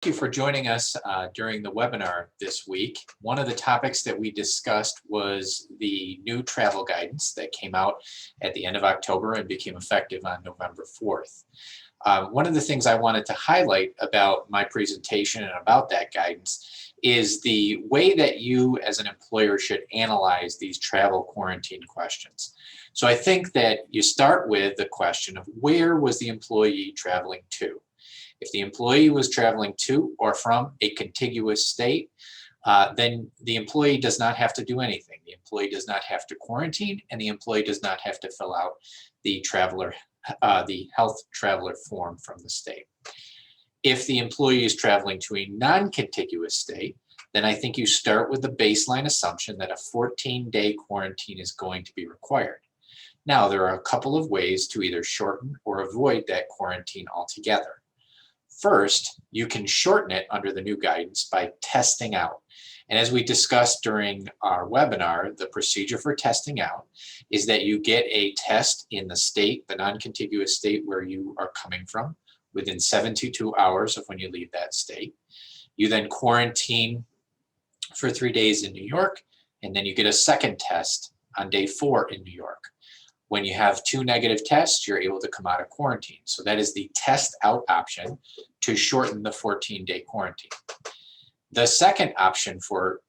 Thank you for joining us during the webinar this week. One of the topics that we discussed was the new travel guidance that came out at the end of October and became effective on November 4th. One of the things I wanted to highlight about my presentation and about that guidance is the way that you as an employer should analyze these travel quarantine questions. So I think that you start with the question of where was the employee traveling to? If the employee was traveling to or from a contiguous state, then the employee does not have to do anything. The employee does not have to quarantine, and the employee does not have to fill out the health traveler form from the state. If the employee is traveling to a non-contiguous state, then I think you start with the baseline assumption that a 14-day quarantine is going to be required. Now, there are a couple of ways to either shorten or avoid that quarantine altogether. First, you can shorten it under the new guidance by testing out. And as we discussed during our webinar, the procedure for testing out is that you get a test in the state, the non-contiguous state where you are coming from, within 72 hours of when you leave that state. You then quarantine for 3 days in New York, and then you get a second test on day 4 in New York. When you have 2 negative tests, you're able to come out of quarantine. So that is the test out option to shorten the 14-day quarantine. The second option for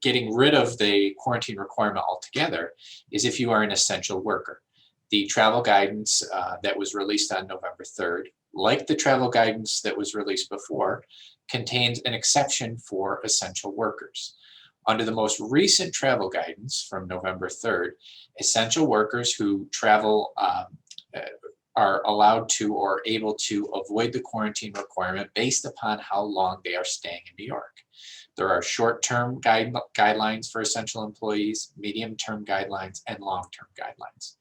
getting rid of the quarantine requirement altogether is if you are an essential worker. The travel guidance that was released on November 3rd, like the travel guidance that was released before, contains an exception for essential workers. Under the most recent travel guidance from November 3rd, essential workers who travel are allowed to or able to avoid the quarantine requirement based upon how long they are staying in New York. There are short-term guidelines for essential employees, medium-term guidelines, and long-term guidelines.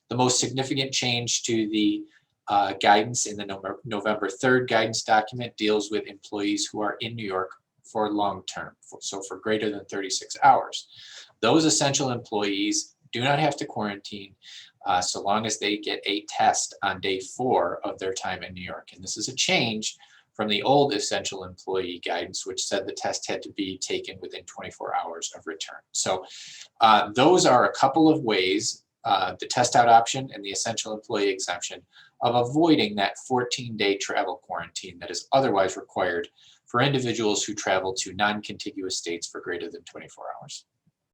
The most significant change to the guidance in the November 3rd guidance document deals with employees who are in New York for long term, so for greater than 36 hours. Those essential employees do not have to quarantine so long as they get a test on day 4 of their time in New York. And this is a change from the old essential employee guidance, which said the test had to be taken within 24 hours of return. So those are a couple of ways, the test out option and the essential employee exemption, of avoiding that 14-day travel quarantine that is otherwise required for individuals who travel to non-contiguous states for greater than 24 hours.